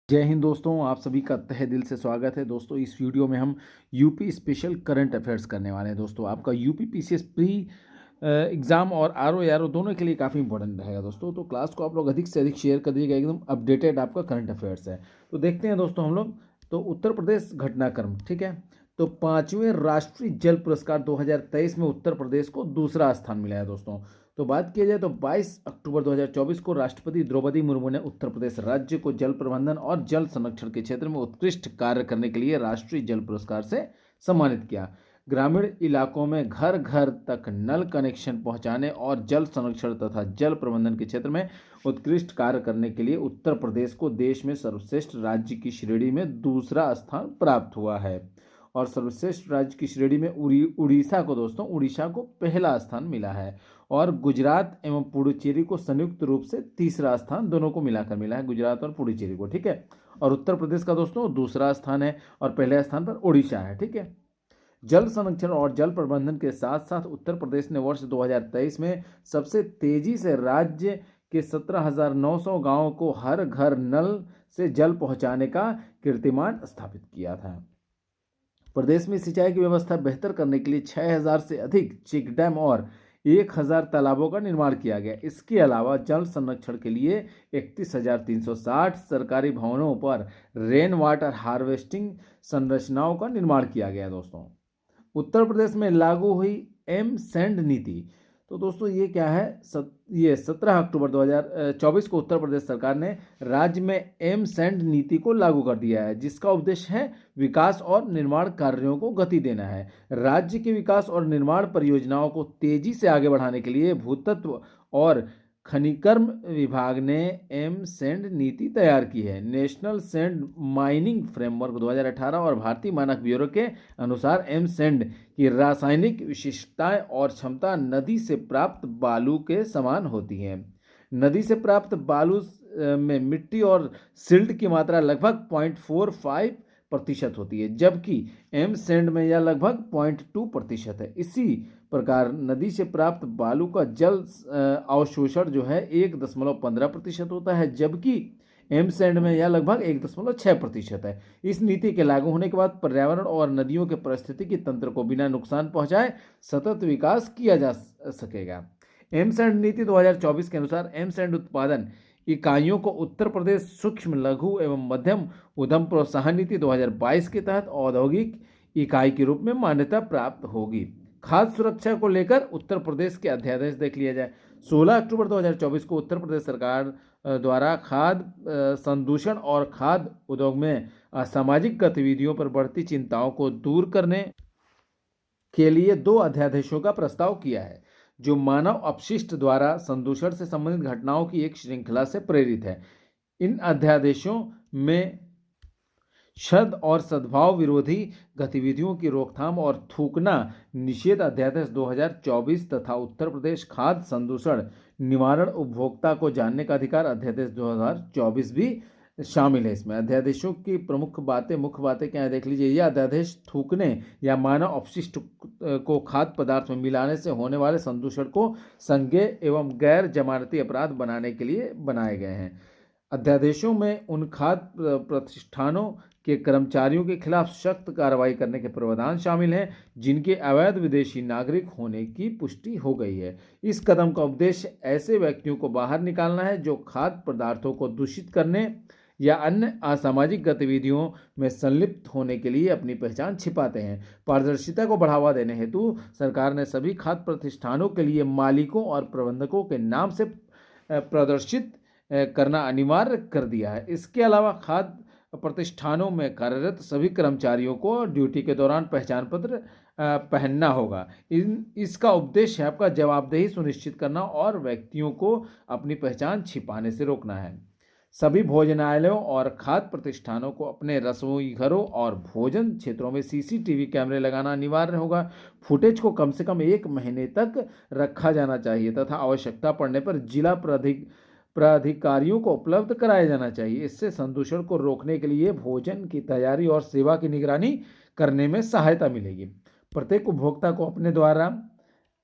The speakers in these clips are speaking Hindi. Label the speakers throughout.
Speaker 1: जय हिंद दोस्तों, आप सभी का तहे दिल से स्वागत है। दोस्तों, इस वीडियो में हम यूपी स्पेशल करंट अफेयर्स करने वाले हैं। दोस्तों, आपका यूपी पीसीएस प्री एग्ज़ाम और आरओ एआरओ दोनों के लिए काफ़ी इंपॉर्टेंट रहेगा। दोस्तों, तो क्लास को आप लोग अधिक से अधिक शेयर कर दीजिएगा। एकदम अपडेटेड आपका करंट अफेयर्स है। तो देखते हैं दोस्तों हम लोग। तो उत्तर प्रदेश घटनाक्रम, ठीक है। तो 5वें राष्ट्रीय जल पुरस्कार 2023 में उत्तर प्रदेश को दूसरा स्थान मिला है। दोस्तों, तो बात किया जाए तो 22 अक्टूबर 2024 को राष्ट्रपति द्रौपदी मुर्मू ने उत्तर प्रदेश राज्य को जल प्रबंधन और जल संरक्षण के क्षेत्र में उत्कृष्ट कार्य करने के लिए राष्ट्रीय जल पुरस्कार से सम्मानित किया। ग्रामीण इलाकों में घर घर तक नल कनेक्शन पहुंचाने और जल संरक्षण तथा जल प्रबंधन के क्षेत्र में उत्कृष्ट कार्य करने के लिए उत्तर प्रदेश को देश में सर्वश्रेष्ठ राज्य की श्रेणी में दूसरा स्थान प्राप्त हुआ है। और सर्वश्रेष्ठ राज्य की श्रेणी में उड़ीसा को दोस्तों उड़ीसा को पहला स्थान मिला है। और गुजरात एवं पुडुचेरी को संयुक्त रूप से तीसरा स्थान दोनों को मिलाकर मिला है, गुजरात और पुडुचेरी को, ठीक है। और उत्तर प्रदेश का दोस्तों दूसरा स्थान है और पहले स्थान पर उड़ीसा है, ठीक है। जल संरक्षण और जल प्रबंधन के साथ साथ उत्तर प्रदेश ने वर्ष 2023 में सबसे तेजी से राज्य के 17,900 गांवों को हर घर नल से जल पहुंचाने का कीर्तिमान स्थापित किया था। प्रदेश में सिंचाई की व्यवस्था बेहतर करने के लिए 6,000 से अधिक चेक डैम और 1,000 तालाबों का निर्माण किया गया। इसके अलावा जल संरक्षण के लिए 31,360 सरकारी भवनों पर रेन वाटर हार्वेस्टिंग संरचनाओं का निर्माण किया गया। दोस्तों, उत्तर प्रदेश में लागू हुई एम सैंड नीति। तो दोस्तों ये क्या है, ये 17 अक्टूबर 2024 को उत्तर प्रदेश सरकार ने राज्य में एम सैंड नीति को लागू कर दिया है, जिसका उद्देश्य है विकास और निर्माण कार्यों को गति देना है। राज्य के विकास और निर्माण परियोजनाओं को तेजी से आगे बढ़ाने के लिए भूतत्व और खनिकर्म विभाग ने एम सैंड नीति तैयार की है। नेशनल सैंड माइनिंग फ्रेमवर्क 2018 और भारतीय मानक ब्यूरो के अनुसार एम सैंड की रासायनिक विशिष्टताएं और क्षमता नदी से प्राप्त बालू के समान होती है। नदी से प्राप्त बालू में मिट्टी और सिल्ट की मात्रा लगभग 0.45% होती है, जबकि एम सैंड में यह लगभग 0.2% है। इसी प्रकार नदी से प्राप्त बालू का जल अवशोषण जो है 1.15% होता है, जबकि एम सैंड में यह लगभग 1.6% है। इस नीति के लागू होने के बाद पर्यावरण और नदियों के पारिस्थितिकी तंत्र को बिना नुकसान पहुंचाए सतत विकास किया जा सकेगा। एम सैंड नीति 2024 के अनुसार एम सैंड उत्पादन इकाइयों को उत्तर प्रदेश सूक्ष्म लघु एवं मध्यम उद्यम प्रोत्साहन नीति 2022 के तहत औद्योगिक इकाई के रूप में मान्यता प्राप्त होगी। खाद्य सुरक्षा को लेकर उत्तर प्रदेश के अध्यादेश देख लिया जाए। 16 अक्टूबर 2024 को उत्तर प्रदेश सरकार द्वारा खाद्य संदूषण और खाद्य उद्योग में असामाजिक गतिविधियों पर बढ़ती चिंताओं को दूर करने के लिए 2 अध्यादेशों का प्रस्ताव किया है, जो मानव अपशिष्ट द्वारा संदूषण से संबंधित घटनाओं की एक श्रृंखला से प्रेरित है। इन अध्यादेशों में शद और सद्भाव विरोधी गतिविधियों की रोकथाम और थूकना निषेध अध्यादेश 2024 तथा उत्तर प्रदेश खाद्य संदूषण निवारण उपभोक्ता को जानने का अधिकार अध्यादेश 2024 भी शामिल है। इसमें अध्यादेशों की मुख्य बातें क्या है देख लीजिए। यह अध्यादेश थूकने या मानव अपशिष्ट को खाद्य पदार्थ में मिलाने से होने वाले संदूषण को संज्ञेय एवं गैर जमानती अपराध बनाने के लिए बनाए गए हैं। अध्यादेशों में उन खाद्य प्रतिष्ठानों के कर्मचारियों के खिलाफ सख्त कार्रवाई करने के प्रावधान शामिल हैं जिनके अवैध विदेशी नागरिक होने की पुष्टि हो गई है। इस कदम का उद्देश्य ऐसे व्यक्तियों को बाहर निकालना है जो खाद्य पदार्थों को दूषित करने या अन्य असामाजिक गतिविधियों में संलिप्त होने के लिए अपनी पहचान छिपाते हैं। पारदर्शिता को बढ़ावा देने हेतु सरकार ने सभी खाद्य प्रतिष्ठानों के लिए मालिकों और प्रबंधकों के नाम से प्रदर्शित करना अनिवार्य कर दिया है। इसके अलावा खाद्य प्रतिष्ठानों में कार्यरत सभी कर्मचारियों को ड्यूटी के दौरान पहचान पत्र पहनना होगा। इसका उद्देश्य है आपका जवाबदेही सुनिश्चित करना और व्यक्तियों को अपनी पहचान छिपाने से रोकना है। सभी भोजनालयों और खाद्य प्रतिष्ठानों को अपने रसोई घरों और भोजन क्षेत्रों में सीसीटीवी कैमरे लगाना अनिवार्य होगा। फुटेज को कम से कम 1 महीने तक रखा जाना चाहिए तथा आवश्यकता पड़ने पर जिला प्राधिकारियों को उपलब्ध कराया जाना चाहिए। इससे संदूषण को रोकने के लिए भोजन की तैयारी और सेवा की निगरानी करने में सहायता मिलेगी। प्रत्येक उपभोक्ता को अपने द्वारा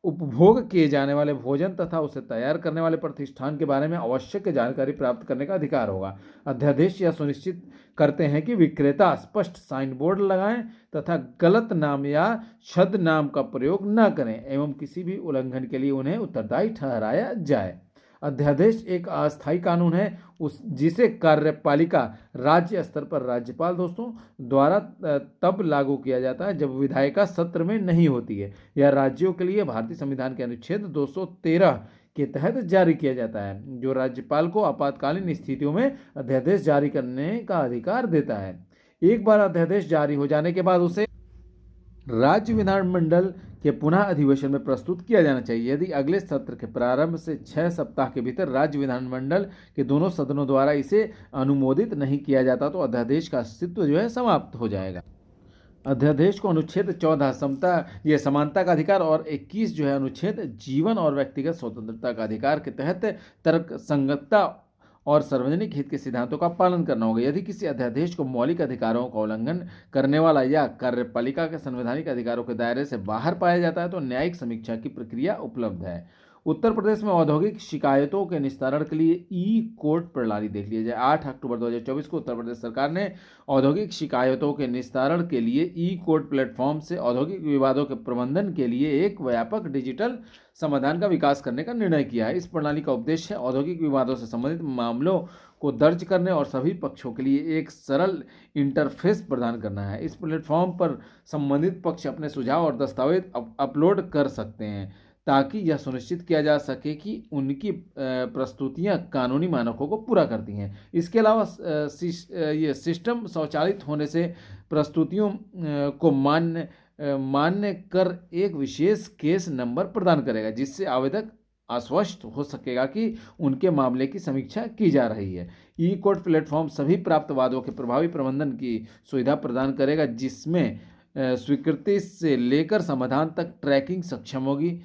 Speaker 1: उपभोग किए जाने वाले भोजन तथा उसे तैयार करने वाले प्रतिष्ठान के बारे में आवश्यक जानकारी प्राप्त करने का अधिकार होगा। अध्यादेश यह सुनिश्चित करते हैं कि विक्रेता स्पष्ट साइन बोर्ड लगाएं तथा गलत नाम या छद्म नाम का प्रयोग न करें एवं किसी भी उल्लंघन के लिए उन्हें उत्तरदायी ठहराया जाए। अध्यादेश एक अस्थायी कानून है उस जिसे कार्यपालिका राज्य स्तर पर राज्यपाल दोस्तों द्वारा तब लागू किया जाता है जब विधायिका सत्र में नहीं होती है। यह राज्यों के लिए भारतीय संविधान के अनुच्छेद 213 के तहत जारी किया जाता है, जो राज्यपाल को आपातकालीन स्थितियों में अध्यादेश जारी करने का अधिकार देता है। एक बार अध्यादेश जारी हो जाने के बाद उसे राज्य विधानमंडल के पुनः अधिवेशन में प्रस्तुत किया जाना चाहिए। यदि अगले सत्र के प्रारंभ से 6 सप्ताह के भीतर राज्य विधानमंडल के दोनों सदनों द्वारा इसे अनुमोदित नहीं किया जाता तो अध्यादेश का अस्तित्व जो है समाप्त हो जाएगा। अध्यादेश को अनुच्छेद 14 समानता का अधिकार और 21 जो है अनुच्छेद जीवन और व्यक्तिगत स्वतंत्रता का अधिकार के तहत तर्क संगतता और सार्वजनिक हित के सिद्धांतों का पालन करना होगा। यदि किसी अध्यादेश को मौलिक अधिकारों का उल्लंघन करने वाला या कार्यपालिका के संवैधानिक अधिकारों के दायरे से बाहर पाया जाता है तो न्यायिक समीक्षा की प्रक्रिया उपलब्ध है। उत्तर प्रदेश में औद्योगिक शिकायतों के निस्तारण के लिए ई कोर्ट प्रणाली देख लिया जाए। 8 अक्टूबर 2024 को उत्तर प्रदेश सरकार ने औद्योगिक शिकायतों के निस्तारण के लिए ई कोर्ट प्लेटफॉर्म से औद्योगिक विवादों के प्रबंधन के लिए एक व्यापक डिजिटल समाधान का विकास करने का निर्णय किया है। इस प्रणाली का उद्देश्य औद्योगिक विवादों से संबंधित मामलों को दर्ज करने और सभी पक्षों के लिए एक सरल इंटरफेस प्रदान करना है। इस प्लेटफॉर्म पर संबंधित पक्ष अपने सुझाव और दस्तावेज अपलोड कर सकते हैं ताकि यह सुनिश्चित किया जा सके कि उनकी प्रस्तुतियां कानूनी मानकों को पूरा करती हैं। इसके अलावा ये सिस्टम स्वचालित होने से प्रस्तुतियों को मान्य कर एक विशेष केस नंबर प्रदान करेगा जिससे आवेदक आश्वस्त हो सकेगा कि उनके मामले की समीक्षा की जा रही है। ई कोर्ट प्लेटफॉर्म सभी प्राप्त वादों के प्रभावी प्रबंधन की सुविधा प्रदान करेगा जिसमें स्वीकृति से लेकर समाधान तक ट्रैकिंग सक्षम होगी।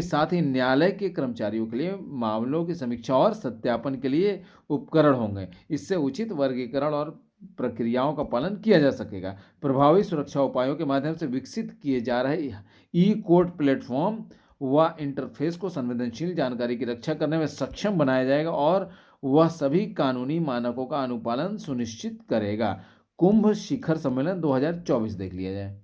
Speaker 1: साथ ही न्यायालय के कर्मचारियों के लिए मामलों की समीक्षा और सत्यापन के लिए उपकरण होंगे। इससे उचित वर्गीकरण और प्रक्रियाओं का पालन किया जा सकेगा। प्रभावी सुरक्षा उपायों के माध्यम से विकसित किए जा रहे ई कोर्ट प्लेटफॉर्म व इंटरफेस को संवेदनशील जानकारी की रक्षा करने में सक्षम बनाया जाएगा और वह सभी कानूनी मानकों का अनुपालन सुनिश्चित करेगा। कुंभ शिखर सम्मेलन 2024 देख लिया जाए।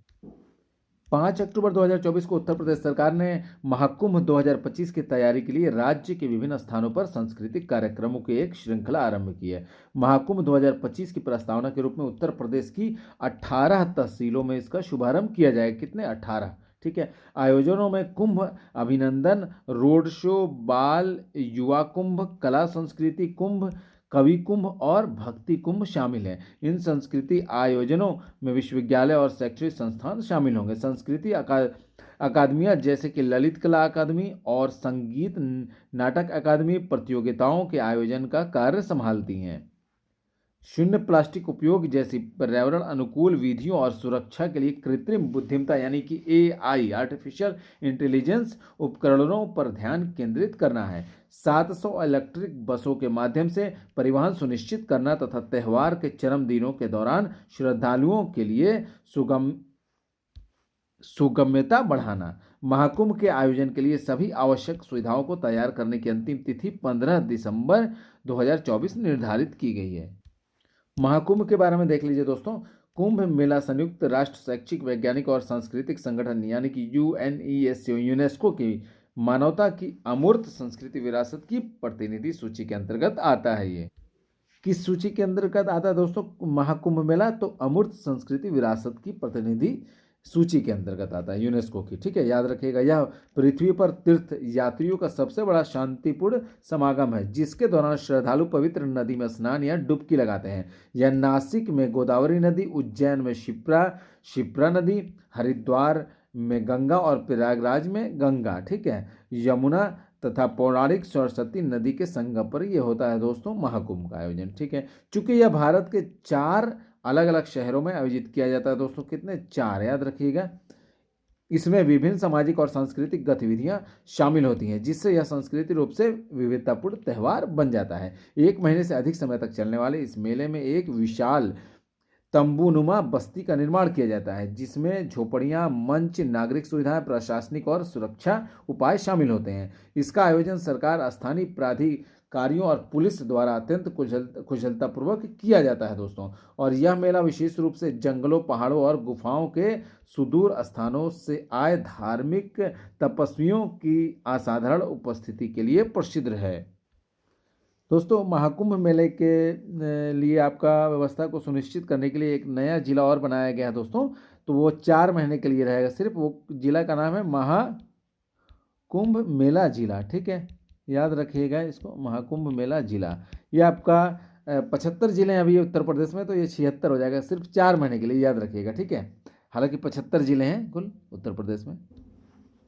Speaker 1: 5 अक्टूबर 2024 को उत्तर प्रदेश सरकार ने महाकुंभ 2025 की तैयारी के लिए राज्य के विभिन्न स्थानों पर सांस्कृतिक कार्यक्रमों की एक श्रृंखला आरंभ की है। महाकुंभ 2025 की प्रस्तावना के रूप में उत्तर प्रदेश की 18 तहसीलों में इसका शुभारंभ किया जाएगा। कितने? 18। ठीक है। आयोजनों में कुंभ अभिनंदन, रोड शो, बाल युवा कुंभ, कला संस्कृति कुंभ, कवि कुंभ और भक्ति कुंभ शामिल हैं। इन संस्कृति आयोजनों में विश्वविद्यालय और शैक्षणिक संस्थान शामिल होंगे। संस्कृति अकादमियां जैसे कि ललित कला अकादमी और संगीत नाटक अकादमी प्रतियोगिताओं के आयोजन का कार्य संभालती हैं। शून्य प्लास्टिक उपयोग जैसी पर्यावरण अनुकूल विधियों और सुरक्षा के लिए कृत्रिम बुद्धिमत्ता यानी कि AI आर्टिफिशियल इंटेलिजेंस उपकरणों पर ध्यान केंद्रित करना है। 700 इलेक्ट्रिक बसों के माध्यम से परिवहन सुनिश्चित करना तथा त्यौहार के चरम दिनों के दौरान श्रद्धालुओं के लिए सुगम्यता बढ़ाना। महाकुंभ के आयोजन के लिए सभी आवश्यक सुविधाओं को तैयार करने की अंतिम तिथि 15 दिसंबर 2024 निर्धारित की गई है। महाकुंभ के बारे में देख लीजिए दोस्तों। कुंभ मेला संयुक्त राष्ट्र शैक्षिक, वैज्ञानिक और सांस्कृतिक संगठन यानी कि यूनेस्को की मानवता की अमूर्त संस्कृति विरासत की प्रतिनिधि सूची के अंतर्गत आता है। ये किस सूची के अंतर्गत आता है दोस्तों? महाकुंभ मेला तो अमूर्त संस्कृति विरासत की प्रतिनिधि सूची के अंतर्गत आता है यूनेस्को की। ठीक है, याद रखिएगा। यह पृथ्वी पर तीर्थ यात्रियों का सबसे बड़ा शांतिपूर्ण समागम है जिसके दौरान श्रद्धालु पवित्र नदी में स्नान या डुबकी लगाते हैं। यह नासिक में गोदावरी नदी, उज्जैन में शिप्रा नदी, हरिद्वार में गंगा और प्रयागराज में गंगा, ठीक है, यमुना तथा पौराणिक सरस्वती नदी के संगम पर यह होता है दोस्तों महाकुंभ का आयोजन। ठीक है, चूंकि यह भारत के 4 अलग अलग शहरों में आयोजित किया जाता है दोस्तों। कितने? 4, याद रखिएगा। इसमें विभिन्न सामाजिक और सांस्कृतिक गतिविधियां शामिल होती हैं जिससे यह सांस्कृतिक रूप से विविधतापूर्ण त्यौहार बन जाता है। 1 महीने से अधिक समय तक चलने वाले इस मेले में एक विशाल तंबूनुमा बस्ती का निर्माण किया जाता है, जिसमें झोपड़ियां, मंच, नागरिक सुविधाएं, प्रशासनिक और सुरक्षा उपाय शामिल होते हैं। इसका आयोजन सरकार, स्थानीय प्राधिकारियों और पुलिस द्वारा अत्यंत कुशलतापूर्वक किया जाता है दोस्तों। और यह मेला विशेष रूप से जंगलों, पहाड़ों और गुफाओं के सुदूर स्थानों से आए धार्मिक तपस्वियों की असाधारण उपस्थिति के लिए प्रसिद्ध है। दोस्तों, महाकुंभ मेले के लिए आपका व्यवस्था को सुनिश्चित करने के लिए एक नया जिला और बनाया गया है दोस्तों। तो वो 4 महीने के लिए रहेगा सिर्फ। वो जिला का नाम है महाकुंभ मेला जिला, ठीक है, याद रखिएगा इसको, महाकुंभ मेला जिला। ये आपका 75 जिले हैं अभी उत्तर प्रदेश में, तो ये 76 हो जाएगा सिर्फ 4 महीने के लिए, याद रखिएगा, ठीक है। हालांकि 75 जिले हैं कुल उत्तर प्रदेश में।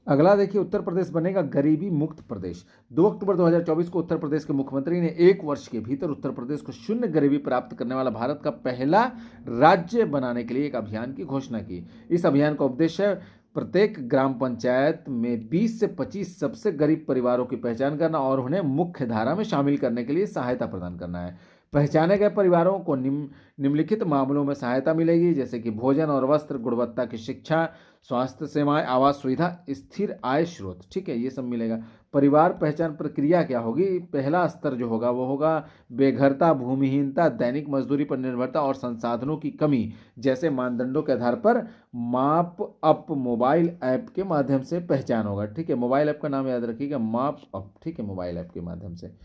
Speaker 1: अगला देखिए, उत्तर प्रदेश बनेगा गरीबी मुक्त प्रदेश। 2 अक्टूबर 2024 को उत्तर प्रदेश के मुख्यमंत्री ने 1 वर्ष के भीतर उत्तर प्रदेश को शून्य गरीबी प्राप्त करने वाला भारत का पहला राज्य बनाने के लिए एक अभियान की घोषणा की। इस अभियान का उद्देश्य प्रत्येक ग्राम पंचायत में 20 से 25 सबसे गरीब परिवारों की पहचान करना और उन्हें मुख्य धारा में शामिल करने के लिए सहायता प्रदान करना है। पहचाने गए परिवारों को निम्नलिखित मामलों में सहायता मिलेगी, जैसे कि भोजन और वस्त्र, गुणवत्ता की शिक्षा, स्वास्थ्य सेवाएं, आवास सुविधा, स्थिर आय स्रोत, ठीक है, ये सब मिलेगा। परिवार पहचान प्रक्रिया क्या होगी? पहला स्तर जो होगा वो होगा बेघरता, भूमिहीनता, दैनिक मजदूरी पर निर्भरता और संसाधनों की कमी जैसे मानदंडों के आधार पर माप अप मोबाइल ऐप के माध्यम से पहचान होगा, ठीक है। मोबाइल ऐप का नाम याद रखिएगा, माप अप, ठीक है, मोबाइल ऐप के माध्यम से।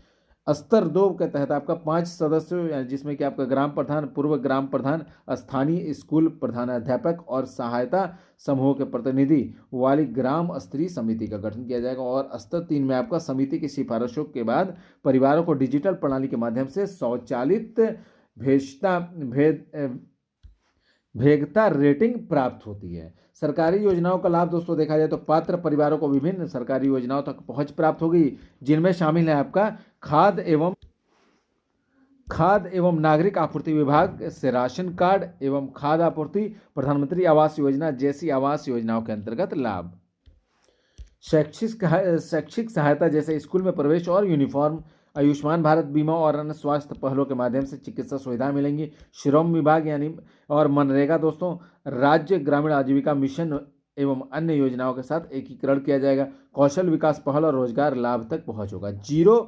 Speaker 1: स्तर 2 के तहत आपका 5 सदस्यों, जिसमें कि आपका ग्राम प्रधान, पूर्व ग्राम प्रधान, स्थानीय स्कूल प्रधानाध्यापक और सहायता समूह के प्रतिनिधि वाली ग्राम स्तरीय समिति का गठन किया जाएगा। और स्तर 3 में आपका समिति की सिफारिशों के बाद परिवारों को डिजिटल प्रणाली के माध्यम से स्वचालित भेजता भेगता रेटिंग प्राप्त होती है। सरकारी योजनाओं का लाभ दोस्तों देखा जाए तो पात्र परिवारों को विभिन्न सरकारी योजनाओं तक पहुंच प्राप्त होगी, जिनमें शामिल है आपका खाद्य एवं नागरिक आपूर्ति विभाग से राशन कार्ड एवं खाद्य आपूर्ति, प्रधानमंत्री आवास योजना जैसी आवास योजनाओं के अंतर्गत लाभ, शैक्षिक सहायता जैसे स्कूल में प्रवेश और यूनिफॉर्म, आयुष्मान भारत बीमा और अन्य स्वास्थ्य पहलों के माध्यम से चिकित्सा सुविधाएं मिलेंगी। श्रम विभाग यानी और मनरेगा दोस्तों, राज्य ग्रामीण आजीविका मिशन एवं अन्य योजनाओं के साथ एकीकरण किया जाएगा। कौशल विकास पहल और रोजगार लाभ तक पहुंच होगा। जीरो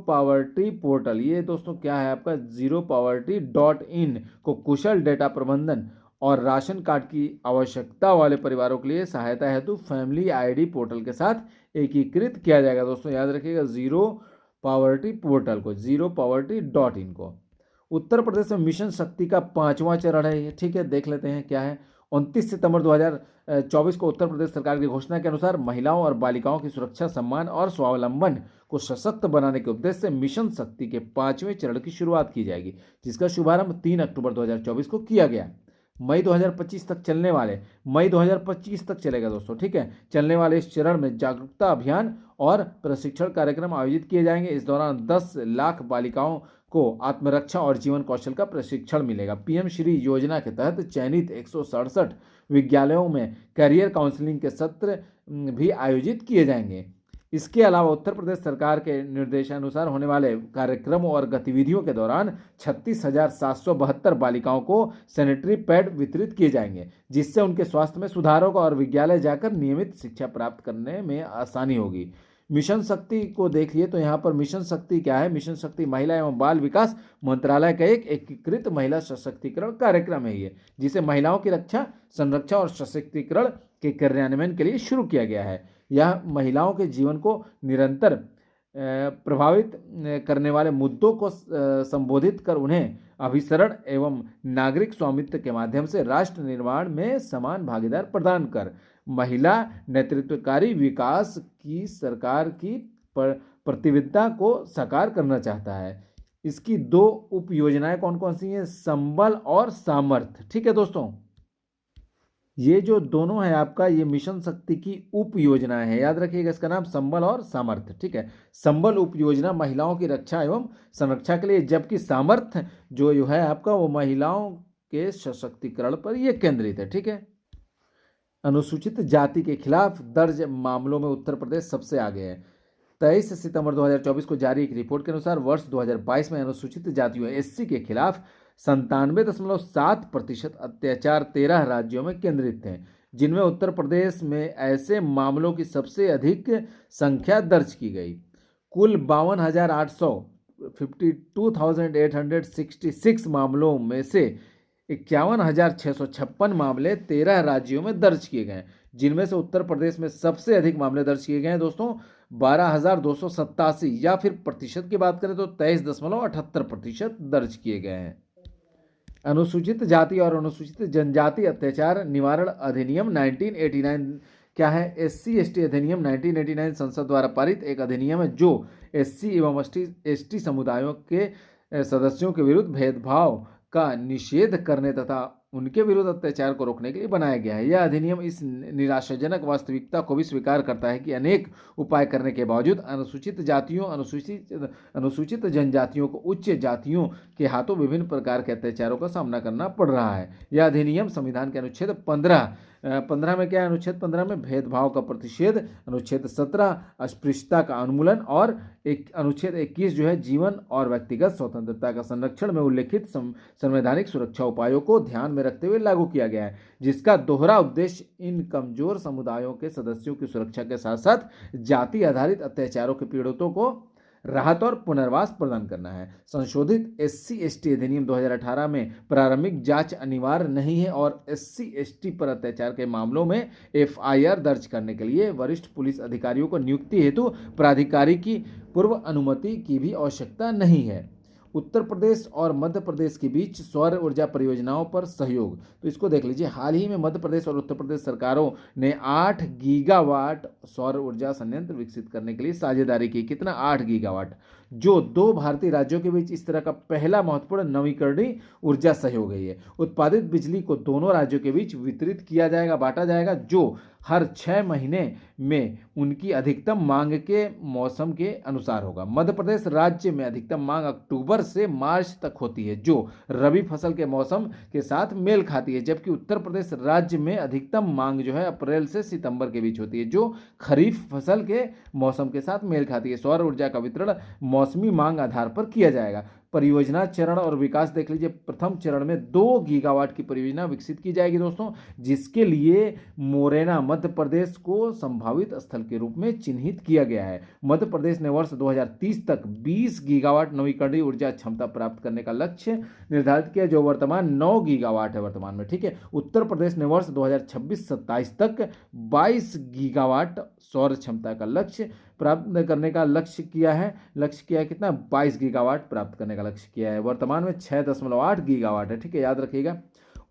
Speaker 1: पावर्टी पोर्टल, ये दोस्तों क्या है आपका, ZeroPoverty.in को कुशल डेटा प्रबंधन और राशन कार्ड की आवश्यकता वाले परिवारों के लिए सहायता हेतु फैमिली आईडी पोर्टल के साथ एकीकृत किया जाएगा। दोस्तों याद रखिएगा, जीरो पावर्टी पोर्टल को, ZeroPoverty.in को। उत्तर प्रदेश में मिशन शक्ति का 5वां चरण है ये, ठीक है, देख लेते हैं क्या है। 29 सितंबर 2024 को उत्तर प्रदेश सरकार की घोषणा के अनुसार महिलाओं और बालिकाओं की सुरक्षा, सम्मान और स्वावलंबन को सशक्त बनाने के उद्देश्य से मिशन शक्ति के 5वें चरण की शुरुआत की जाएगी, जिसका शुभारंभ 3 अक्टूबर 2024 को किया गया। मई 2025 तक चलेगा दोस्तों, ठीक है। चलने वाले इस चरण में जागरूकता अभियान और प्रशिक्षण कार्यक्रम आयोजित किए जाएंगे। इस दौरान 10 लाख बालिकाओं को आत्मरक्षा और जीवन कौशल का प्रशिक्षण मिलेगा। पीएम श्री योजना के तहत चयनित 167 विद्यालयों में करियर काउंसलिंग के सत्र भी आयोजित किए जाएंगे। इसके अलावा उत्तर प्रदेश सरकार के निर्देशानुसार होने वाले कार्यक्रमों और गतिविधियों के दौरान 36,772 बालिकाओं को सैनिटरी पैड वितरित किए जाएंगे, जिससे उनके स्वास्थ्य में सुधार होगा और विद्यालय जाकर नियमित शिक्षा प्राप्त करने में आसानी होगी। मिशन शक्ति को देखिए तो यहाँ पर मिशन शक्ति क्या है, मिशन शक्ति महिला एवं बाल विकास मंत्रालय का एक एकीकृत महिला सशक्तिकरण कार्यक्रम है ये, जिसे महिलाओं की रक्षा, संरक्षा और सशक्तिकरण के कार्यान्वयन के लिए शुरू किया गया है। यह महिलाओं के जीवन को निरंतर प्रभावित करने वाले मुद्दों को संबोधित कर उन्हें अभिसरण एवं नागरिक स्वामित्व के माध्यम से राष्ट्र निर्माण में समान भागीदार प्रदान कर महिला नेतृत्वकारी विकास की सरकार की प्रतिबद्धता को साकार करना चाहता है। इसकी 2 उप योजनाएं कौन कौन सी हैं, संबल और सामर्थ्य, ठीक है दोस्तों। ये जो दोनों है आपका, ये मिशन शक्ति की उप योजना है, याद रखिएगा इसका नाम संबल और सामर्थ्य, ठीक है। संबल उप योजना महिलाओं की रक्षा एवं संरक्षा के लिए, जबकि सामर्थ्य जो है आपका वो महिलाओं के सशक्तिकरण पर ये केंद्रित है, ठीक है। अनुसूचित जाति के खिलाफ दर्ज मामलों में उत्तर प्रदेश सबसे आगे है। 23 सितंबर 2024 को जारी एक रिपोर्ट के अनुसार वर्ष 2022 में अनुसूचित जातियों एससी के खिलाफ 97.7% अत्याचार 13 राज्यों में केंद्रित थे, जिनमें उत्तर प्रदेश में ऐसे मामलों की सबसे अधिक संख्या दर्ज की गई। कुल 52,866 मामलों में से 51,656 मामले 13 राज्यों में दर्ज किए गए, जिनमें से उत्तर प्रदेश में सबसे अधिक मामले दर्ज किए गए हैं दोस्तों 12,287, या फिर प्रतिशत की बात करें तो 23.78% दर्ज किए गए हैं। अनुसूचित जाति और अनुसूचित जनजाति अत्याचार निवारण अधिनियम 1989 क्या है? एससी एसटी अधिनियम 1989 संसद द्वारा पारित एक अधिनियम है जो एससी एवं एसटी समुदायों के सदस्यों के विरुद्ध भेदभाव का निषेध करने तथा उनके विरुद्ध अत्याचार को रोकने के लिए बनाया गया है। यह अधिनियम इस निराशाजनक वास्तविकता को भी स्वीकार करता है कि अनेक उपाय करने के बावजूद अनुसूचित जातियों, अनुसूचित जनजातियों को उच्च जातियों के हाथों विभिन्न प्रकार के अत्याचारों का सामना करना पड़ रहा है। यह अधिनियम संविधान के अनुच्छेद 15 में क्या है? अनुच्छेद 15 में भेदभाव का प्रतिषेध, अनुच्छेद 17 अस्पृश्यता का उन्मूलन और अनुच्छेद 21 जो है जीवन और व्यक्तिगत स्वतंत्रता का संरक्षण में उल्लेखित संवैधानिक सुरक्षा उपायों को ध्यान में रखते हुए लागू किया गया है, जिसका दोहरा उद्देश्य इन कमजोर समुदायों के सदस्यों की सुरक्षा के साथ साथ जाति आधारित अत्याचारों के पीड़ितों को राहत और पुनर्वास प्रदान करना है। संशोधित एससी एसटी अधिनियम 2018 में प्रारंभिक जांच अनिवार्य नहीं है और एससी एसटी पर अत्याचार के मामलों में एफआईआर दर्ज करने के लिए वरिष्ठ पुलिस अधिकारियों को नियुक्ति हेतु प्राधिकारी की पूर्व अनुमति की भी आवश्यकता नहीं है। उत्तर प्रदेश और मध्य प्रदेश के बीच सौर ऊर्जा परियोजनाओं पर सहयोग, तो इसको देख लीजिए। हाल ही में मध्य प्रदेश और उत्तर प्रदेश सरकारों ने 8 गीगावाट सौर ऊर्जा संयंत्र विकसित करने के लिए साझेदारी की। कितना? 8 गीगावाट, जो 2 भारतीय राज्यों के बीच इस तरह का पहला महत्वपूर्ण नवीकरणीय ऊर्जा सहयोग है। उत्पादित बिजली को दोनों राज्यों के बीच वितरित किया जाएगा, बांटा जाएगा, जो हर 6 महीने में उनकी अधिकतम मांग के मौसम के अनुसार होगा। मध्य प्रदेश राज्य में अधिकतम मांग अक्टूबर से मार्च तक होती है, जो रबी फसल के मौसम के साथ मेल खाती है, जबकि उत्तर प्रदेश राज्य में अधिकतम मांग जो है अप्रैल से सितंबर के बीच होती है, जो खरीफ फसल के मौसम के साथ मेल खाती है। सौर ऊर्जा का वितरण मौसमी मांग आधार पर किया जाएगा। परियोजना चरण और विकास देख लीजिए। प्रथम चरण में 2 गीगावाट की परियोजना विकसित की जाएगी दोस्तों, जिसके लिए मोरेना मध्य प्रदेश को संभावित स्थल के रूप में चिन्हित किया गया है। मध्य प्रदेश ने वर्ष 2030 तक 20 गीगावाट नवीकरणीय ऊर्जा क्षमता प्राप्त करने का लक्ष्य निर्धारित किया, जो वर्तमान 9 गीगावाट है वर्तमान में, ठीक है। उत्तर प्रदेश ने वर्ष 2026-27 तक 22 गीगावाट सौर क्षमता का लक्ष्य प्राप्त करने का लक्ष्य किया है। कितना? 22 गीगावाट प्राप्त करने का लक्ष्य किया है। वर्तमान में 6.8 गीगावाट है, ठीक है, याद रखिएगा।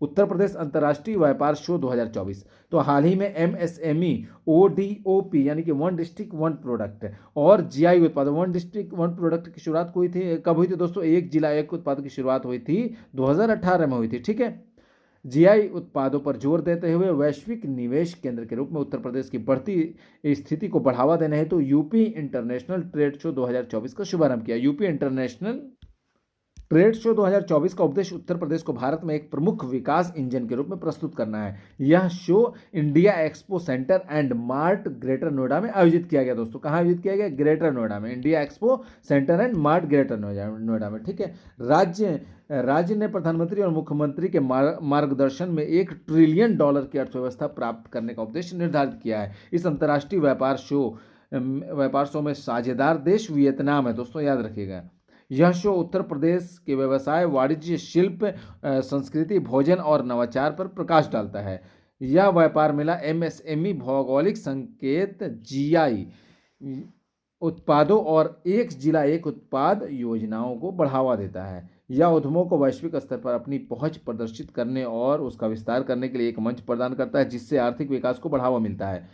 Speaker 1: उत्तर प्रदेश अंतर्राष्ट्रीय व्यापार शो 2024, तो हाल ही में एमएसएमई ओडीओपी यानी कि वन डिस्ट्रिक्ट वन प्रोडक्ट और जीआई उत्पाद वन डिस्ट्रिक्ट वन प्रोडक्ट की शुरुआत हुई थी, कब हुई थी दोस्तों? एक जिला एक उत्पाद की शुरुआत हुई थी 2018 में हुई थी, ठीक है। जीआई उत्पादों पर जोर देते हुए वैश्विक निवेश केंद्र के रूप में उत्तर प्रदेश की बढ़ती स्थिति को बढ़ावा देने हेतु यूपी इंटरनेशनल ट्रेड शो 2024 का शुभारंभ किया। यूपी इंटरनेशनल ट्रेड शो 2024 का उद्देश्य उत्तर प्रदेश को भारत में एक प्रमुख विकास इंजन के रूप में प्रस्तुत करना है। यह show India expo centre and mart greater Noida में आयोजित किया गया दोस्तों। कहाँ आयोजित किया गया? ग्रेटर नोएडा में। India expo centre and mart greater Noida में, ठीक है। राज्य ने प्रधानमंत्री और मुख्यमंत्री के मार्गदर्शन में $1 ट्रिलियन की अर्थव्यवस्था प्राप्त करने का उद्देश्य निर्धारित किया है। इस अंतर्राष्ट्रीय व्यापार शो में साझेदार देश वियतनाम है दोस्तों, याद रखिएगा। यह शो उत्तर प्रदेश के व्यवसाय, वाणिज्य, शिल्प, संस्कृति, भोजन और नवाचार पर प्रकाश डालता है। यह व्यापार मेला एमएसएमई भौगोलिक संकेत जीआई उत्पादों और एक जिला एक उत्पाद योजनाओं को बढ़ावा देता है। यह उद्यमों को वैश्विक स्तर पर अपनी पहुंच प्रदर्शित करने और उसका विस्तार करने के लिए एक मंच प्रदान करता है, जिससे आर्थिक विकास को बढ़ावा मिलता है।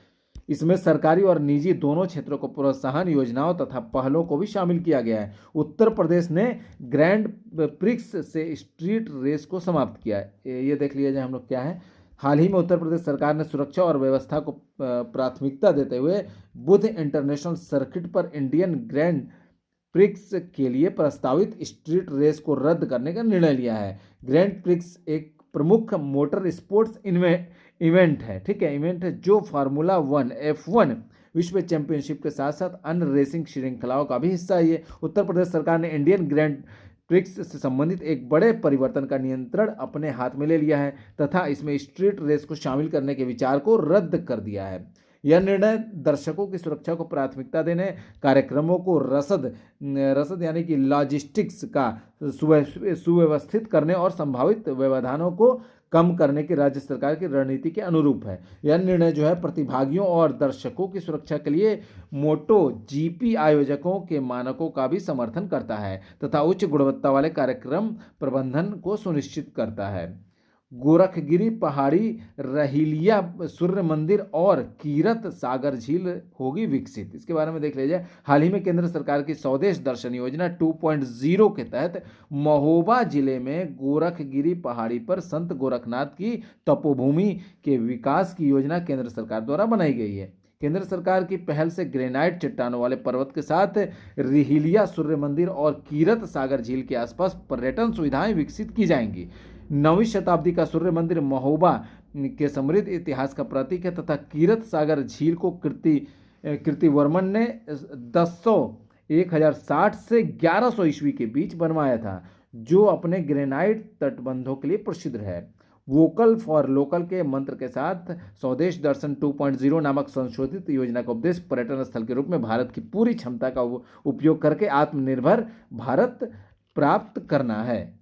Speaker 1: इसमें सरकारी और निजी दोनों क्षेत्रों को प्रोत्साहन योजनाओं तथा पहलों को भी शामिल किया गया है। उत्तर प्रदेश ने ग्रैंड प्रिक्स से स्ट्रीट रेस को समाप्त किया है। ये देख लिया जाए हम लोग क्या है। हाल ही में उत्तर प्रदेश सरकार ने सुरक्षा और व्यवस्था को प्राथमिकता देते हुए बुध इंटरनेशनल सर्किट पर इंडियन ग्रैंड प्रिक्स के लिए प्रस्तावित स्ट्रीट रेस को रद्द करने का निर्णय लिया है। ग्रैंड प्रिक्स एक प्रमुख मोटर स्पोर्ट्स इवेंट है, ठीक है, इवेंट है जो फार्मूला 1 F1 विश्व चैंपियनशिप के साथ साथ अन्य रेसिंग श्रृंखलाओं का भी हिस्सा है ये। उत्तर प्रदेश सरकार ने इंडियन ग्रैंड प्रिक्स से संबंधित एक बड़े परिवर्तन का नियंत्रण अपने हाथ में ले लिया है तथा इसमें स्ट्रीट रेस को शामिल करने के विचार को रद्द कर दिया है। यह निर्णय दर्शकों की सुरक्षा को प्राथमिकता देने, कार्यक्रमों को रसद रसद यानी कि लॉजिस्टिक्स का सुव्यवस्थित करने और संभावित व्यवधानों को कम करने की राज्य सरकार की रणनीति के अनुरूप है। यह निर्णय जो है प्रतिभागियों और दर्शकों की सुरक्षा के लिए मोटो जीपी आयोजकों के मानकों का भी समर्थन करता है तथा उच्च गुणवत्ता वाले कार्यक्रम प्रबंधन को सुनिश्चित करता है। गोरखगिरी पहाड़ी, रहीलिया सूर्य मंदिर और कीरत सागर झील होगी विकसित। इसके बारे में देख लीजिए। हाल ही में केंद्र सरकार की स्वदेश दर्शन योजना 2.0 के तहत महोबा जिले में गोरखगिरी पहाड़ी पर संत गोरखनाथ की तपोभूमि के विकास की योजना केंद्र सरकार द्वारा बनाई गई है। केंद्र सरकार की पहल से ग्रेनाइट चट्टानों वाले पर्वत के साथ रिहिलिया सूर्य मंदिर और कीरत सागर झील के आसपास पर्यटन सुविधाएं विकसित की जाएंगी। 9वीं शताब्दी का सूर्य मंदिर महोबा के समृद्ध इतिहास का प्रतीक है तथा कीरत सागर झील को कीर्तिवर्मन ने 1060 से 1100 ईस्वी के बीच बनवाया था, जो अपने ग्रेनाइट तटबंधों के लिए प्रसिद्ध है। वोकल फॉर लोकल के मंत्र के साथ स्वदेश दर्शन 2.0 नामक संशोधित योजना का उद्देश्य पर्यटन स्थल के रूप में भारत की पूरी क्षमता का उपयोग करके आत्मनिर्भर भारत प्राप्त करना है।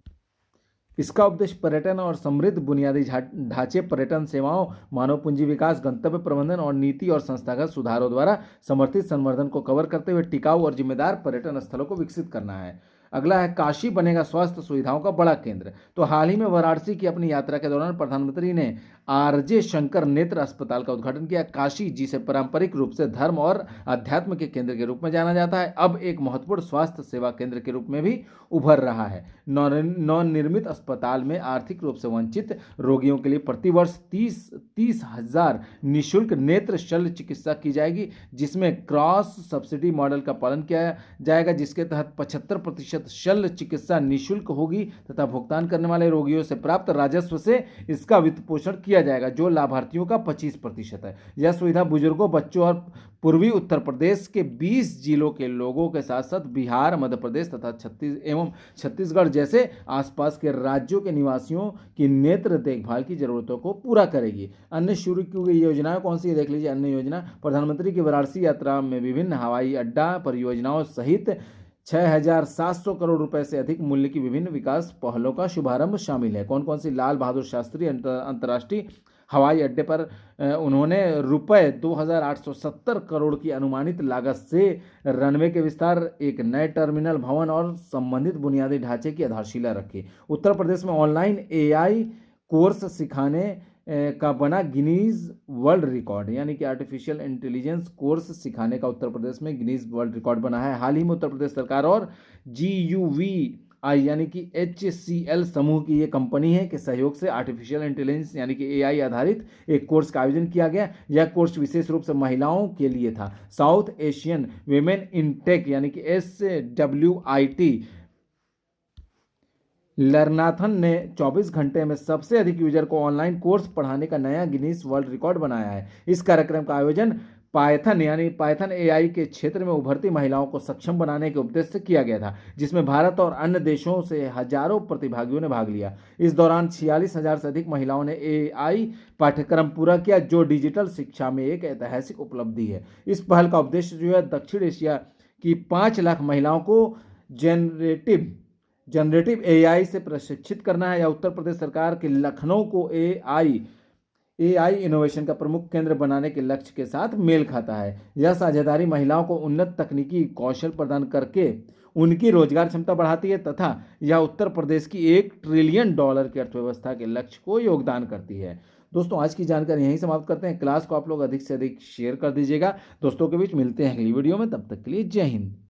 Speaker 1: इसका उद्देश्य पर्यटन और समृद्ध बुनियादी ढांचे, पर्यटन सेवाओं, मानव पूंजी विकास, गंतव्य प्रबंधन और नीति और संस्थागत सुधारों द्वारा समर्थित संवर्धन को कवर करते हुए टिकाऊ और जिम्मेदार पर्यटन स्थलों को विकसित करना है। अगला है काशी बनेगा स्वास्थ्य सुविधाओं का बड़ा केंद्र। तो हाल ही में वाराणसी की अपनी यात्रा के दौरान प्रधानमंत्री ने आरजे शंकर नेत्र अस्पताल का उद्घाटन किया। काशी, जिसे पारंपरिक रूप से धर्म और अध्यात्म के केंद्र के रूप में जाना जाता है, अब एक महत्वपूर्ण स्वास्थ्य सेवा केंद्र के रूप में भी उभर रहा है। नवनिर्मित अस्पताल में आर्थिक रूप से वंचित रोगियों के लिए प्रतिवर्ष 30,000 निःशुल्क नेत्र शल्य चिकित्सा की जाएगी, जिसमें क्रॉस सब्सिडी मॉडल का पालन किया जाएगा, जिसके तहत 75% शल्य चिकित्सा निःशुल्क होगी तथा भुगतान करने वाले रोगियों से प्राप्त राजस्व से इसका वित्त पोषण किया जाएगा, जो लाभार्थियों का 25% है। यह सुविधा बुजुर्गों, बच्चों और पूर्वी उत्तर प्रदेश के 20 जिलों के लोगों के साथ साथ बिहार, मध्य प्रदेश तथा छत्तीसगढ़ जैसे आसपास के राज्यों के निवासियों की नेत्र देखभाल की जरूरतों को पूरा करेगी। अन्य शुरू की गई योजनाएं कौन सी है देख लीजिए। अन्य योजना, प्रधानमंत्री की वाराणसी यात्रा में विभिन्न हवाई अड्डा परियोजनाओं सहित 6,700 करोड़ रुपए से अधिक मूल्य की विभिन्न विकास पहलों का शुभारंभ शामिल है। कौन कौन सी? लाल बहादुर शास्त्री अंतर्राष्ट्रीय हवाई अड्डे पर उन्होंने रुपए 2,870 करोड़ की अनुमानित लागत से रनवे के विस्तार, एक नए टर्मिनल भवन और संबंधित बुनियादी ढांचे की आधारशिला रखी। उत्तर प्रदेश में ऑनलाइन एआई कोर्स सिखाने का बना गिनीज वर्ल्ड रिकॉर्ड, यानी कि आर्टिफिशियल इंटेलिजेंस कोर्स सिखाने का उत्तर प्रदेश में गिनीज वर्ल्ड रिकॉर्ड बना है। हाल ही में उत्तर प्रदेश सरकार और GUVI यानी कि HCL समूह की ये कंपनी है के सहयोग से आर्टिफिशियल इंटेलिजेंस यानी कि AI आधारित एक कोर्स का आयोजन किया गया। यह कोर्स विशेष रूप से महिलाओं के लिए था। South Asian women in tech यानी कि SWIT लर्नाथन ने 24 घंटे में सबसे अधिक यूजर को ऑनलाइन कोर्स पढ़ाने का नया गिनीज वर्ल्ड रिकॉर्ड बनाया है। इस कार्यक्रम का आयोजन पाइथन AI के क्षेत्र में उभरती महिलाओं को सक्षम बनाने के उद्देश्य से किया गया था, जिसमें भारत और अन्य देशों से हजारों प्रतिभागियों ने भाग लिया। इस दौरान 46,000 से अधिक महिलाओं ने AI पाठ्यक्रम पूरा किया, जो डिजिटल शिक्षा में एक ऐतिहासिक उपलब्धि है। इस पहल का उद्देश्य जो है दक्षिण एशिया की 5 लाख महिलाओं को जनरेटिव AI से प्रशिक्षित करना है। या उत्तर प्रदेश सरकार के लखनऊ को AI इनोवेशन का प्रमुख केंद्र बनाने के लक्ष्य के साथ मेल खाता है। यह साझेदारी महिलाओं को उन्नत तकनीकी कौशल प्रदान करके उनकी रोजगार क्षमता बढ़ाती है तथा यह उत्तर प्रदेश की $1 ट्रिलियन की अर्थव्यवस्था के लक्ष्य को योगदान करती है। दोस्तों, आज की जानकारी यहीं समाप्त करते हैं। क्लास को आप लोग अधिक से अधिक शेयर कर दीजिएगा दोस्तों के बीच। मिलते हैं अगली वीडियो में, तब तक के लिए जय हिंद।